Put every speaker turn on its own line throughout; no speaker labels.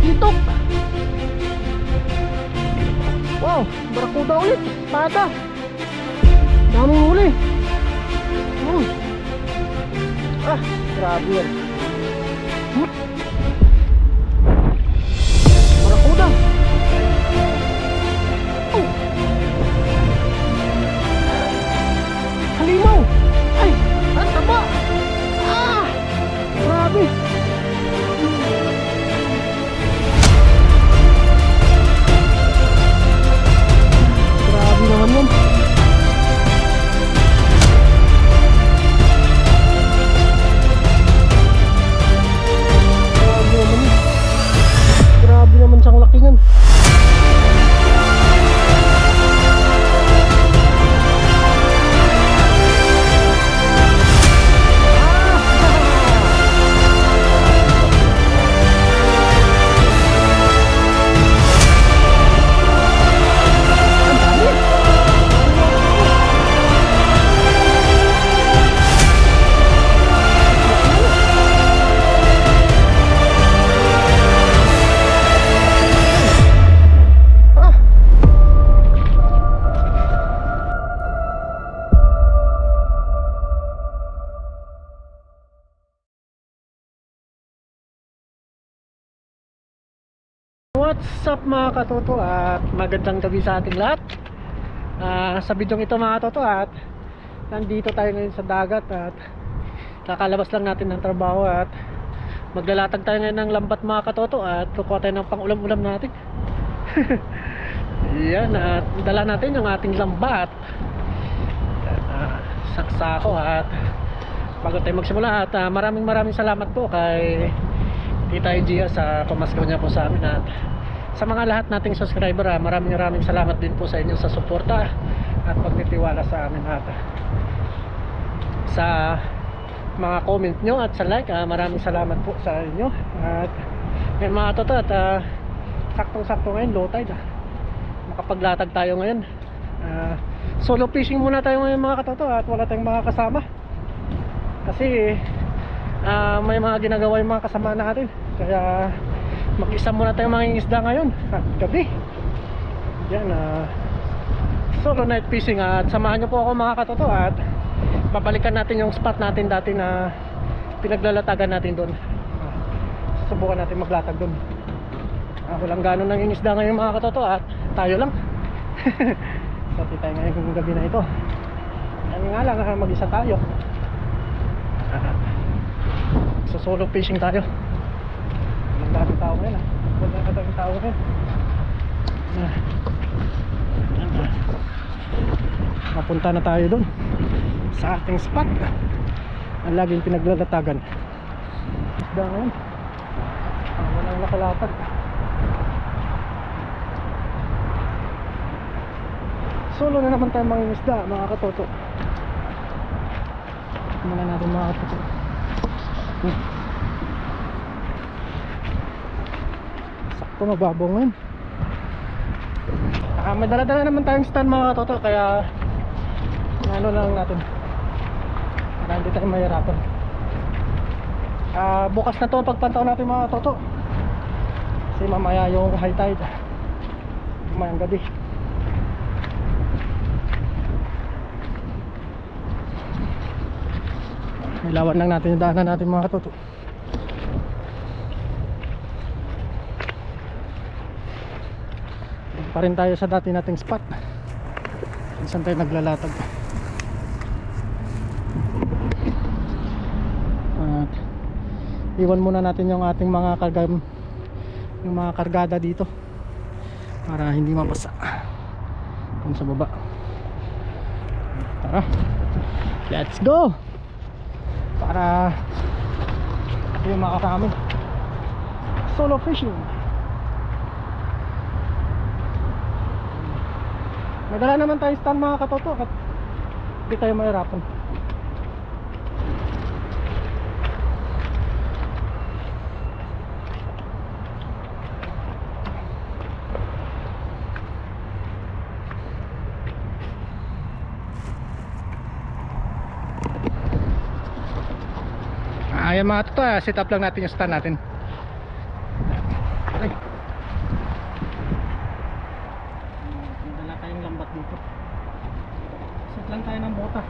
Itok. Wow, barakuda ulit. Pata. Daming huli. Ah, grabe yan. Barakuda. Oh. Halimaw. Ay, ang taba. Ah, grabe. Grabe naman yun. Grabe naman siyang laki niyan. What's up mga katoto at magandang gabi sa ating lahat. Sa bidyong ito mga katoto at nandito tayo ngayon sa dagat at kakalabas lang natin ng trabaho at maglalatag tayo ngayon ng lambat mga katoto at kukuha tayo ng pang-ulam-ulam natin. Yan, at dala natin yung ating lambat, saksako at bago tayo magsimula at maraming salamat po kay Tita Gia sa pamaskaw niya po sa amin at sa mga lahat nating subscriber. Maraming salamat din po sa inyo sa suporta at pagtitiwala sa amin at sa mga comment nyo at sa like. Maraming salamat po sa inyo at yan mga toto at saktong-sakto ngayon low tide. Makapaglatag tayo ngayon. Solo fishing muna tayo ngayon mga katoto at wala tayong mga kasama kasi may mga ginagawa yung mga kasama natin kaya mag-isa muna tayong mga isda ngayon at gabi. Yan, solo night fishing at samahan nyo po ako mga katoto at babalikan natin yung spot natin dati na pinaglalatagan natin doon. Subukan natin maglatag doon. Walang gano'n nang isda ngayon mga katoto at tayo lang. So tayo ngayon yung gabi na ito. Yan nga lang, mag-isa tayo. So solo fishing tayo. Walang daming tao ngayon walang daming tao ngayon. Mapunta na tayo dun sa ating spot ang laging pinaglalatagan. Isda ngayon walang nakalatag. Solo na naman tayo mga isda mga katoto. Muna natin mga katoto. Sakto mababaw ngayon. May dala-dala naman tayong stand mga katoto kaya ano lang natin para hindi tayo mahirapan. Bukas na to pagpantaw natin mga katoto kasi mamaya yung high tide mamayang gabi. Ilawan lang natin yung daanan natin mga katoto. Dito pa rin tayo sa dati nating spot. Saan tayo naglalatag. At iwan muna natin yung ating mga kargada dito para hindi mabasa kung sa baba. Tara, let's go! Para yung makasama solo fishing. Nadala naman tayo stand mga katoto at hindi tayo mahirapan. Ayan mga toto, set up lang natin yung stand natin. Ay. lang tayo ng bota.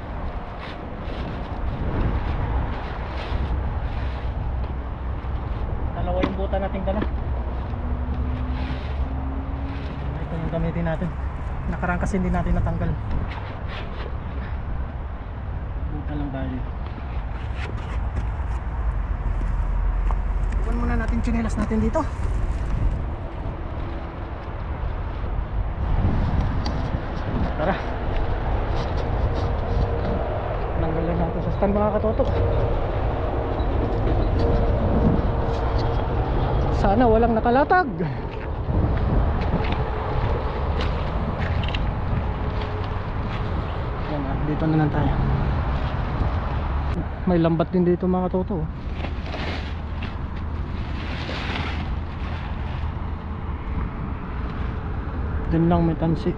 Dalawa yung bota nating dala. Ito yung gamitin natin. Nakaraan kasi hindi natin natanggal. Bota lang tayo. Iwan muna natin tsinelas natin dito. Tara. Nanggalan natin sa stand mga katotok. Sana walang nakalatag. Yan na, dito na lang tayo. May lambat din dito mga katotok. Din lang may tansi.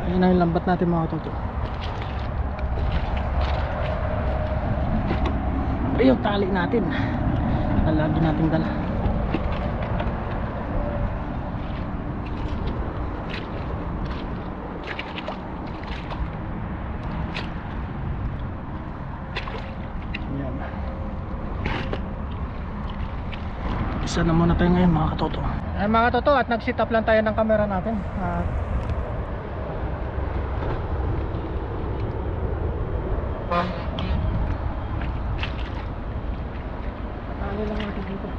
Ayan na yung lambat natin mga toto. Ay yung tali natin na lagi nating dala. Ayan. Isa na muna tayo ngayon mga katoto. Ayan mga katoto, at nag-sit up lang tayo ng camera natin. Patali lang natin dito.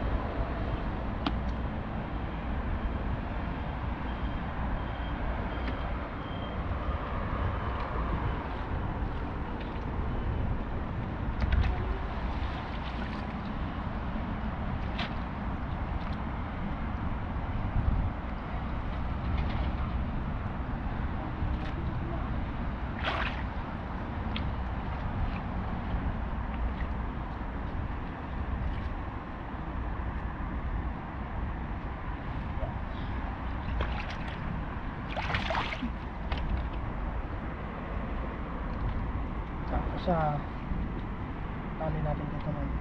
Sa tali natin dito ngayon.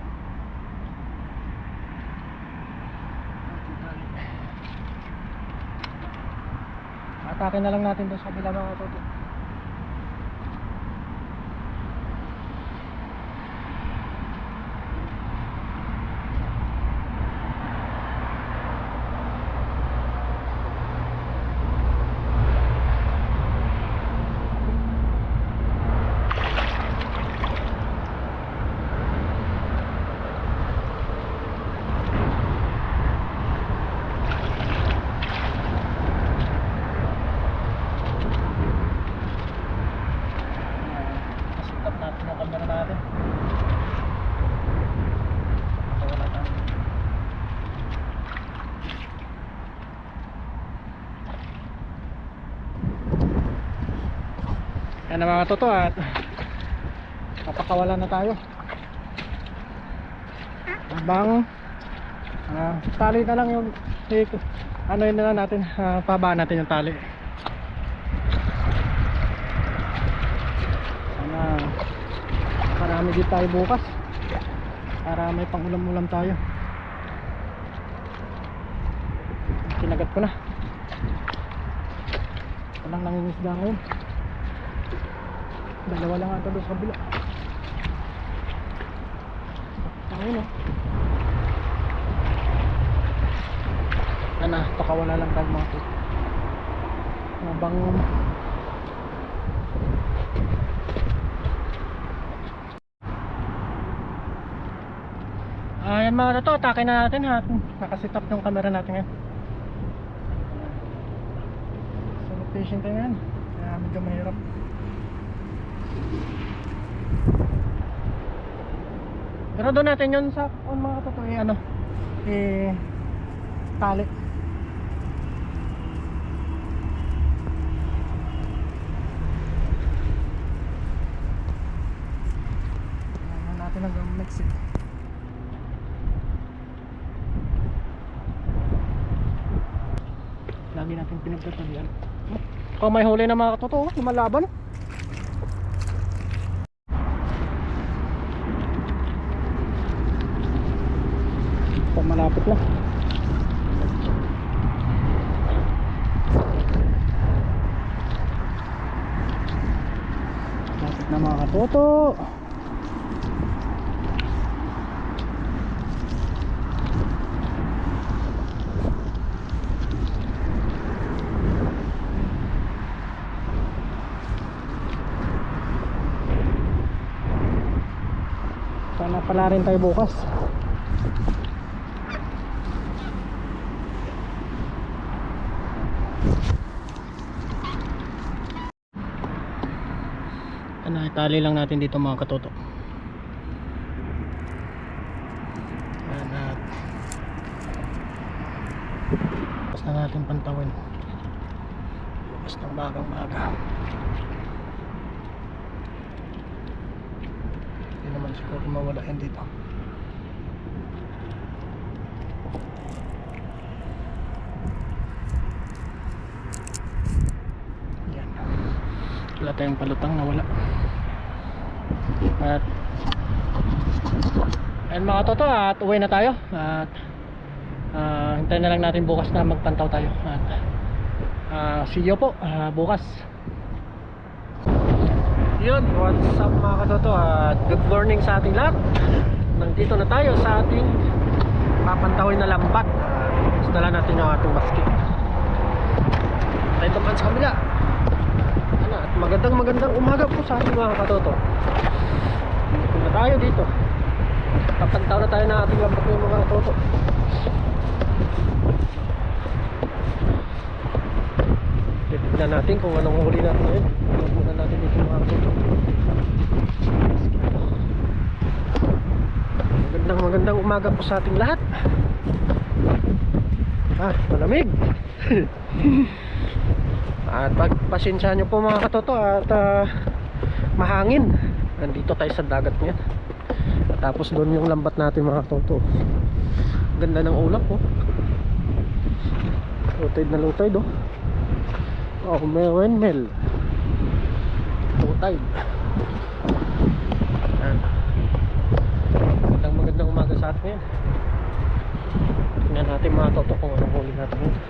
Atake na lang natin doon sa kabila mga toto. Yan na mga toto, at papakawalan na tayo. Habang tali na lang yung ano yun na lang natin, pabaan natin yung tali. Sana marami din tayo bukas para may pang ulam-ulam tayo. Kinagat ko na. Walang nangingisda ngayon. Dalawa lang ata doon sa kabila. Ayun o. Yan na, pakawala lang tayo mga ito. Habang ayan mga ito, atake na natin ha. Nakasit up yung camera natin ngayon. So location tayo ngayon. Kaya medyo mahirap. Pero doon natin yun sa mga totoo ano, tali. Ano natin hanggang Mexico. Lagi natin pinagtatabihan. Kung may huli na mga totoo, lumalaban. malapit na. Malapit na mga katoto. Sana pala rin tayo bukas. Itali lang natin dito mga katoto. At basta natin pantawin. Bukas ng bagang baga. Hindi naman siguro mawala yan dito. Yan. Wala tayong palutang na wala. At ayun mga toto, at uwi na tayo. At hintayin na lang natin bukas na magpantaw tayo. At see you po bukas. Yun, what's up mga katoto, at good morning sa ating lahat. Nandito na tayo sa ating papantawin na lambat. Instala natin yung ating basket. Tayo naman sa kabila. At magandang umaga po sa ating mga katoto. Dito na tayo dito. Papantaw na tayo na ating lambat ng mga katoto. Tignan natin kung anong huli natin ngayon. Tignan natin dito mga katoto. Magandang umaga po sa ating lahat. Malamig. At pagpasensya nyo po mga katoto, at mahangin. Nandito tayo sa dagat ngayon. At tapos doon yung lambat natin mga katoto. Ganda ng ulap po. Low tide na low tide oh. Oh, may windmill. Low tide. Magandang umaga sa atin ngayon. Tingnan natin mga katoto kung anong huli natin ngayon.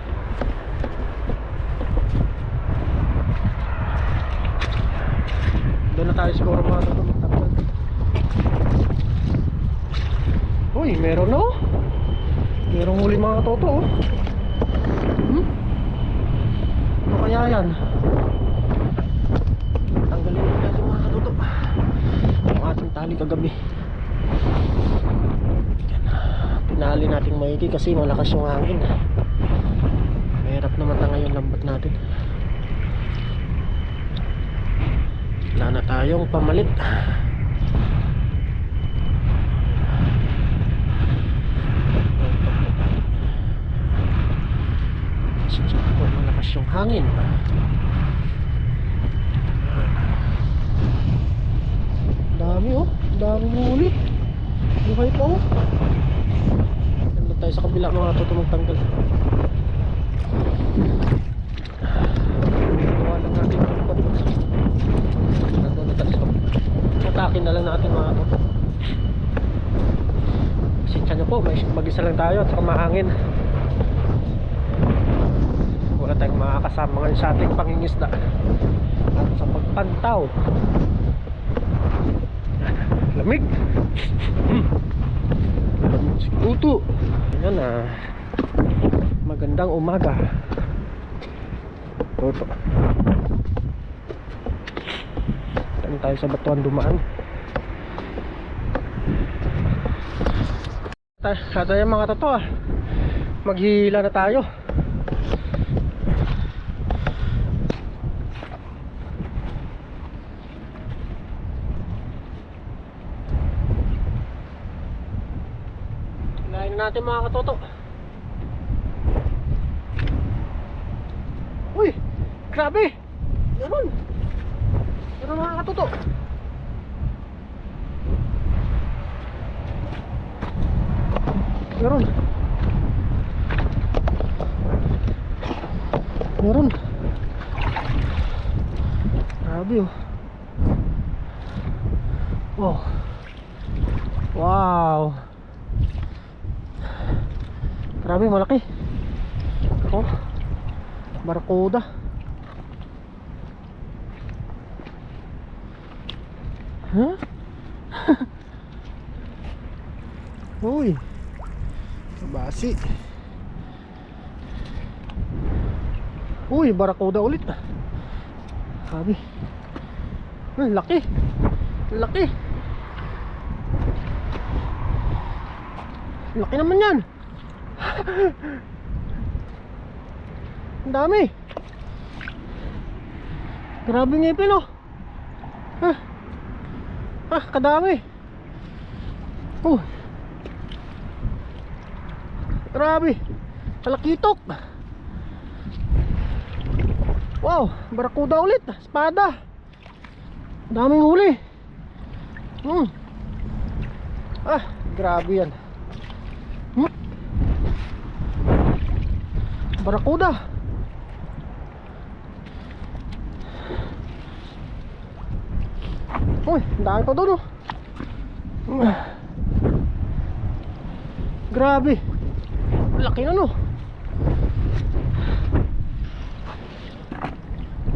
Doon na tayo siguro mga katoto. Uy, meron na oh. Merong huli mga katoto oh. Ano kaya yan? Tanggalin natin mga katoto ang ating tali kagabi. Tinali natin maigi kasi malakas yung hangin. Mahirap naman na ngayon lambat natin. Wala na tayong pamalit. Malakas yung hangin. Dami oh. Dami huli. Buhay pa oh. Nandun tayo sa kabila mga katoto magtanggal. Gawa lang natin ang pag nandun na tayo sa kabila. Atakin na lang natin mga katoto. Pasensya nyo po, mag-isa lang tayo at saka mahangin. Wala tayong makakasama ngayon sa ating pangingisda at sa pagpantaw. Lamig. Lamig si Tuto. Ayan na. Magandang umaga Toto. Saan tayo sa batuan dumaan. Tayo mga toto maghihila na tayo. Natin mga katoto. Uy, grabe. Meron mga katoto. Meron. Grabe oh. Oh. Wow. Grabe, malaki. Oh, barracuda. Huh? Uy, kabasi. Uy, barracuda ulit. Sabi, laki. Laki. Laki naman yan. Ang dami. Grabe ngipin oh. Kadami. Grabe. Talakitok. Wow, barracuda ulit. Espada. Daming huli. Grabe yan. Barracuda. Uy, dami pa doon oh. Grabe. Laki na no.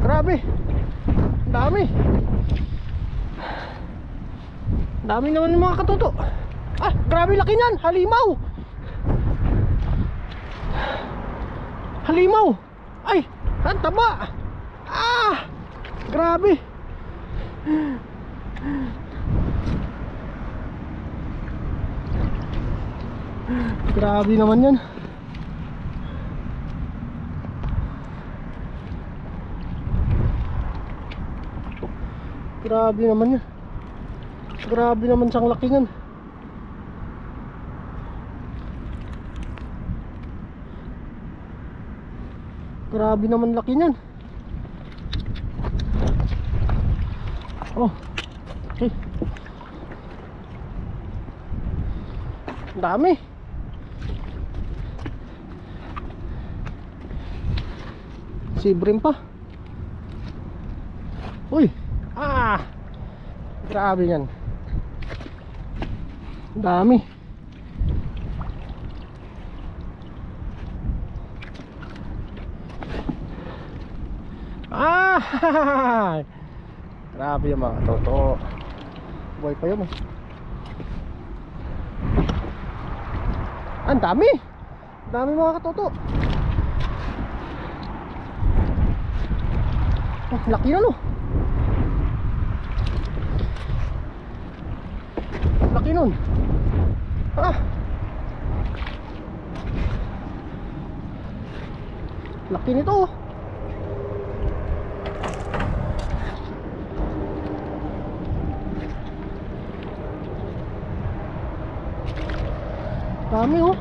Grabe. Dami. Dami naman yung mga katuto. Grabe laki niyan. Halimaw. Halimaw. Ay, ang taba. Grabe. Grabe naman yan. Grabe naman yan. Grabe naman siyang laki yan. Grabe naman laki niyan. Okay. Ang dami. Sibrim pa. Uy. Grabe yan. Ang dami. Grabe yung mga totoo. Buhay pa yun Ang dami. Dami mga katoto. Laki na no. Laki nun. Laki nito. Dami oh.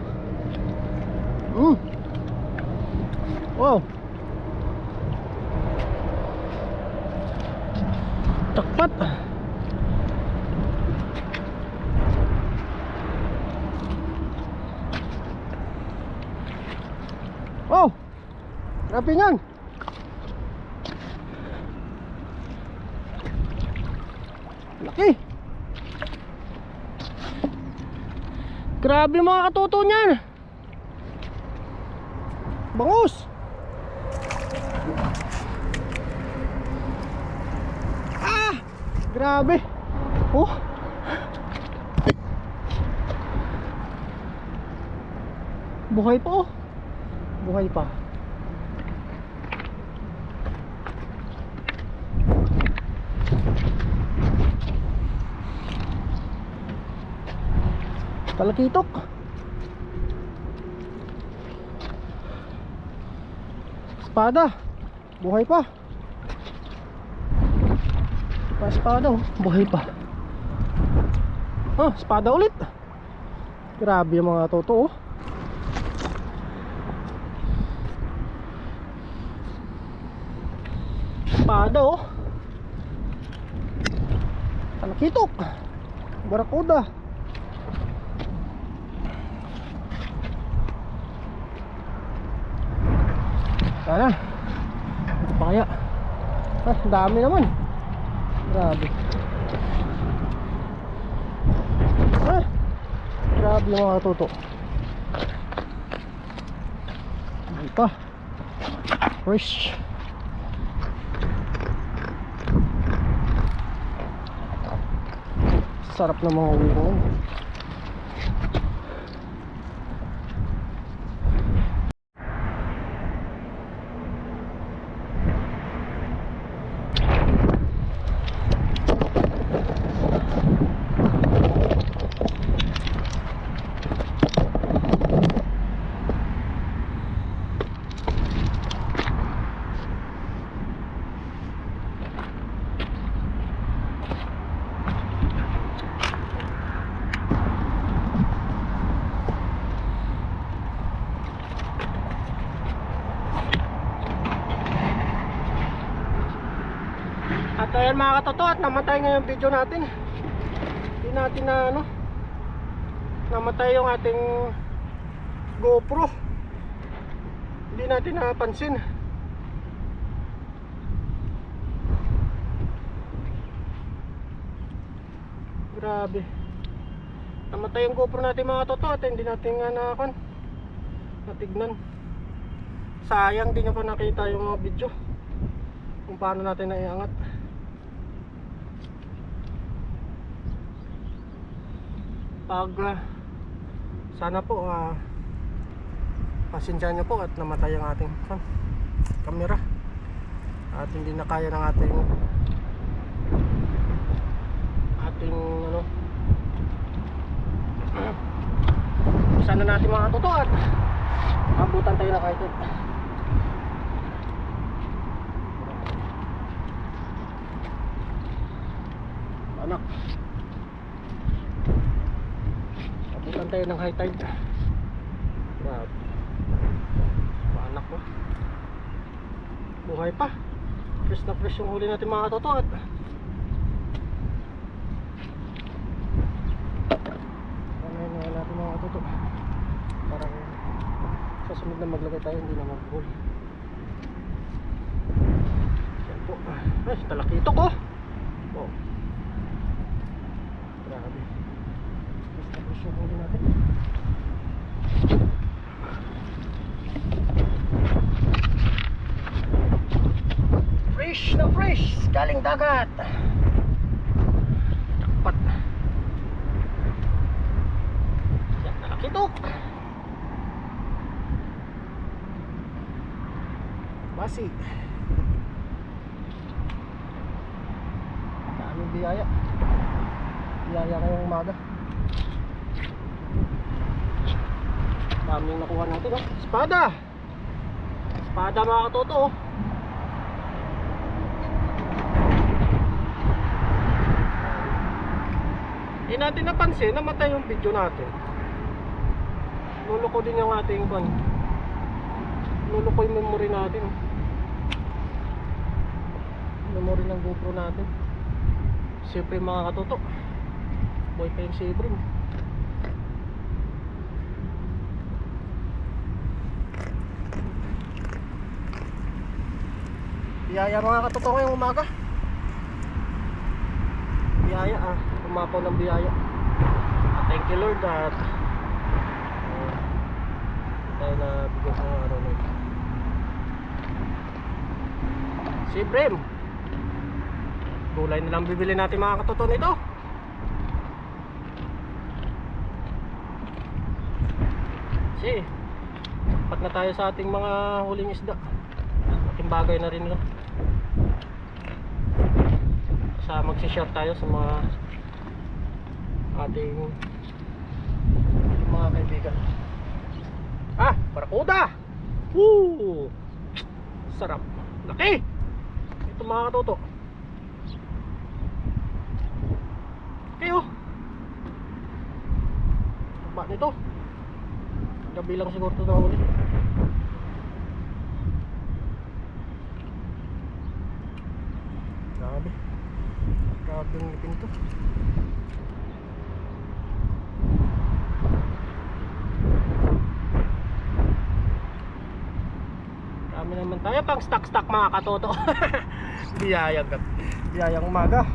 Wow. Takpat. Oh. Grabe yan. Laki. Grabe mga katuto niyan. Bangus. Grabe. Buhay pa oh. Buhay pa. Talakitok. Espada. Buhay pa. Espada oh. Buhay pa. Espada ulit. Grabe yung mga toto oh. Espada oh. Talakitok. Barracuda. Sana. Ito pa kaya. Dami naman. Grabe. Grabe yung mga toto. Ito. Fresh. Sarap ng mga ulo ko. At ayan mga katoto, at namatay nga yung video natin. Hindi natin na ano, namatay yung ating GoPro. Hindi natin napansin. Grabe. Namatay yung GoPro natin mga katoto, at hindi natin nga natignan. Sayang, di nyo pa nakita yung mga video kung paano natin naiangat. Sana po pasensya nyo po at namatay ang ating camera at hindi na kaya ng ating ano, sana natin mga totoo at abutan tayo na kahit anak, abutan tayo ng high tide. Grabe, anak ko, buhay pa, fresh na fresh yung huli natin mga totoo. At ano natin mga totoo, parang sa sunod na maglagay tayo hindi na mag-huli. Yan po, ay talakito ko. Oh, grabe, fresh na fresh yung huli natin. Fresh na fresh galing dagat. Takpat yan, nalakitok. Basi daming biyaya ngayong umaga. Daming nakuha natin, oh. Espada mga katoto, oh. Hindi natin napansin, namatay yung video natin. Luloko din yung ating luloko yung memory natin, memory ng GoPro natin. Siyempre mga katoto, boy pa yung Sebring. Biyaya mga katoto ngayong umaga. Biyaya, umapaw ng biyaya. Thank you Lord at tayo na bigyan ng araw na ito. Sebring, gulay na lang bibili natin mga katoto nito. Kasi sapat na tayo sa ating mga huling isda. Ating bagay na rin lang. Sa magsishare tayo sa mga ating mga kaibigan. Barakuda! Woo! Sarap, laki! Ito mga katoto, okay, oh. Taba nito, gabi lang siguro ito na huli. Grabe, grabe yung lipin ito. Dami naman tayo pang stock mga katoto. Biyayang umaga.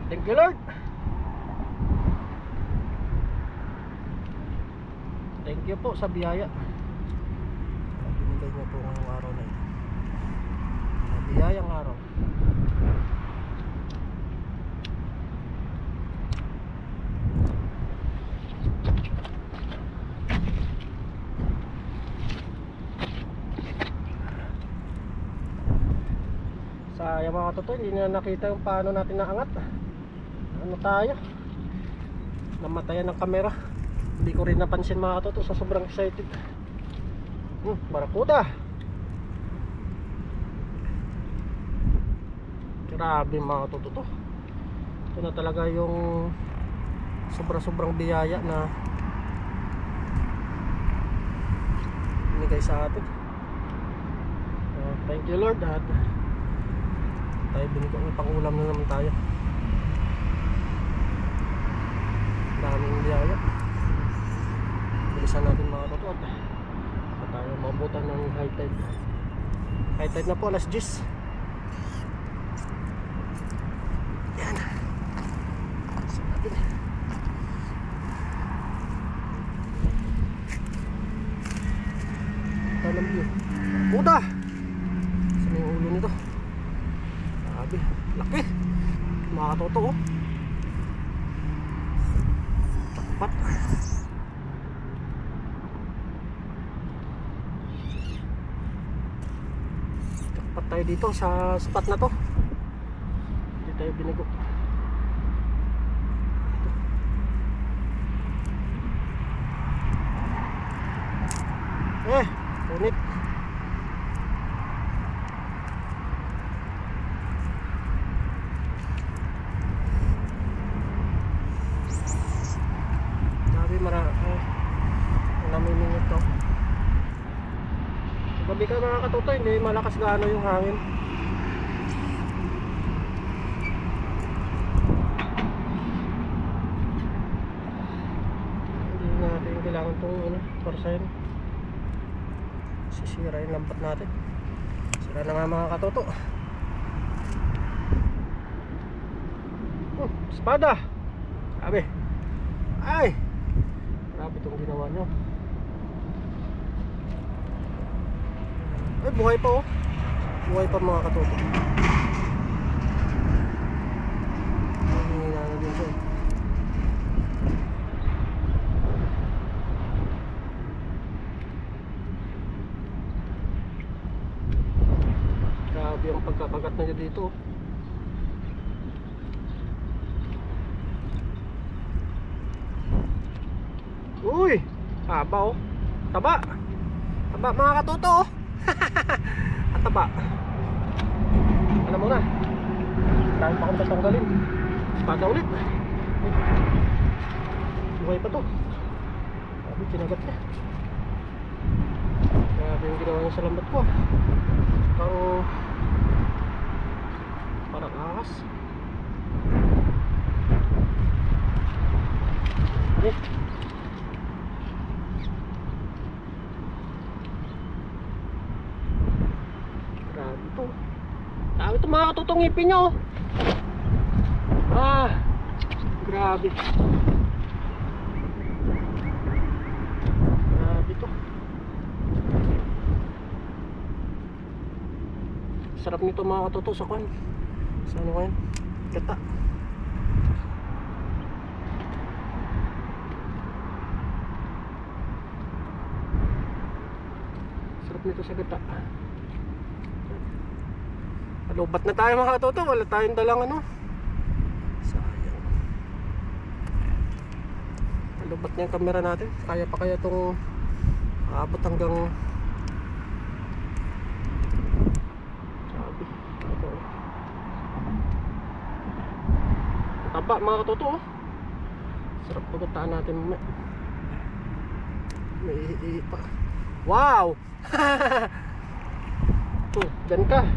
Thank you Lord. Thank you po sa biyaya. Sayang mga katoto, hindi na nakita yung paano natin naangat. Ano tayo? Namatayan ng camera. Hindi ko rin napansin mga katoto sa sobrang excited. Barakuda. Grabe mga katoto to. Ito na talaga yung sobrang biyaya na binigay sa atin. Thank you Lord at tayo binigyan ng pangulam na naman tayo. Daming biyaya. Bilisan natin mga katoto at tayo mabutan ng high tide. High tide na po, alas 10. Yan. Sa natin. Tanam yun. Puta! Saan yung ulo nito? Grabe, laki. Mga katoto oh. Takpat. Takpat tayo dito sa spot na to. Hindi tayo binigo. Punit. Namimingit to. Gabi ka mga katoto, hindi malakas gaano yung hangin. Hindi natin kailangan itong porsahin. Sisira yung lampat natin. Sira na nga mga katoto. Espada. Sabi. Ay, grabe itong ginawa nyo. Ay, buhay pa oh. Buhay pa mga katoto. Hihina na din siya. Grabe ang pagkakagat na niya dito. Uy! Haba oh. Taba. Taba mga katoto oh. At taba. Alam mo na. Dahil pa akong tatanggalin. Espada ulit. Buhay pa to. Grabe, kinagat niya. Grabe yung ginawa niya sa lambat ko. Parang ahas. Grabe to. Grabe to mga katutong ngipin nyo. Grabe. Grabe to. Sarap nito mga katuto sa kwan. Sa ano kayan? Gata. Sarap nito sa gata. Alubat na tayo mga katuto. Wala tayong dalang ano. Sayang. Alubat na yung camera natin. Kaya pa kaya itong aabot hanggang taba mga katuto oh. Sarap pagkataan natin mamaya. May ihi pa. Wow! Dyan ka.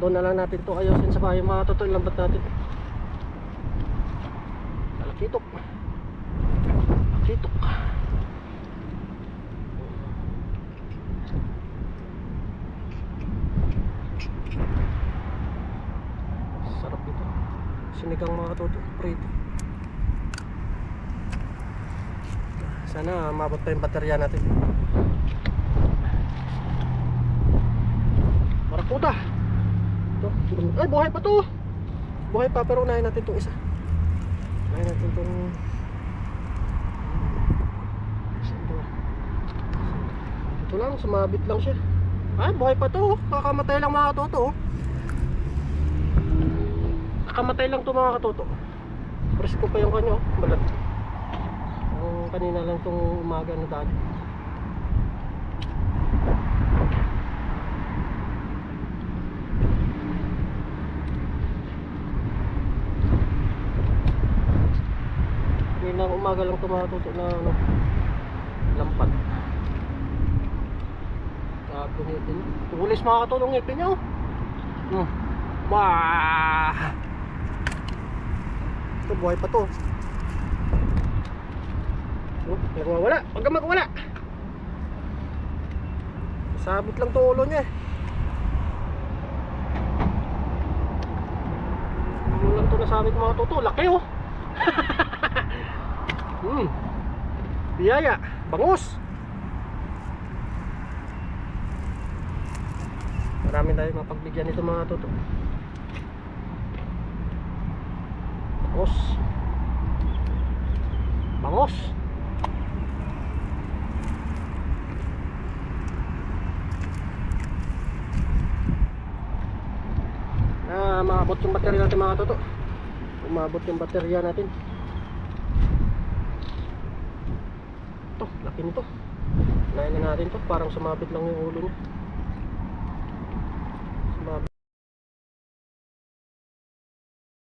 Doon na lang natin to ayusin sa bahay mga katuto. Lambat natin. Talakitok. Talakitok. Sarap ito. Sinigang mga katuto. Prito. Sana mabot pa yung baterya natin. Barakuda. Ito. Ay, buhay pa to. Buhay pa pero unahin natin itong isa. Unahin natin itong Ito lang, sumabit lang siya. Ay, buhay pa to. Kakamatay lang mga katoto. Kakamatay lang to mga katoto. Presko pa yung kanya, balat. Ang kanina lang tong umaga na dali. Kanina umaga lang to mga katoto na ano, lampat. Sabi ngipin niya. Tulis mga katoto ng ngipin niya. Wah! Ito, buhay pa to. Nagwawala. Huwag kang magwala. Sabit lang to ulo niya. Ano lang to nasabit mga toto. Laki oh. Biyaya. Bangus. Marami tayo mapagbigyan nito mga toto. Bangus. Bangus. Maabot yung baterya natin mga toto. Umabot yung baterya natin. Ito, laki nito. Lain na natin to. Parang sumabit lang yung ulo niya.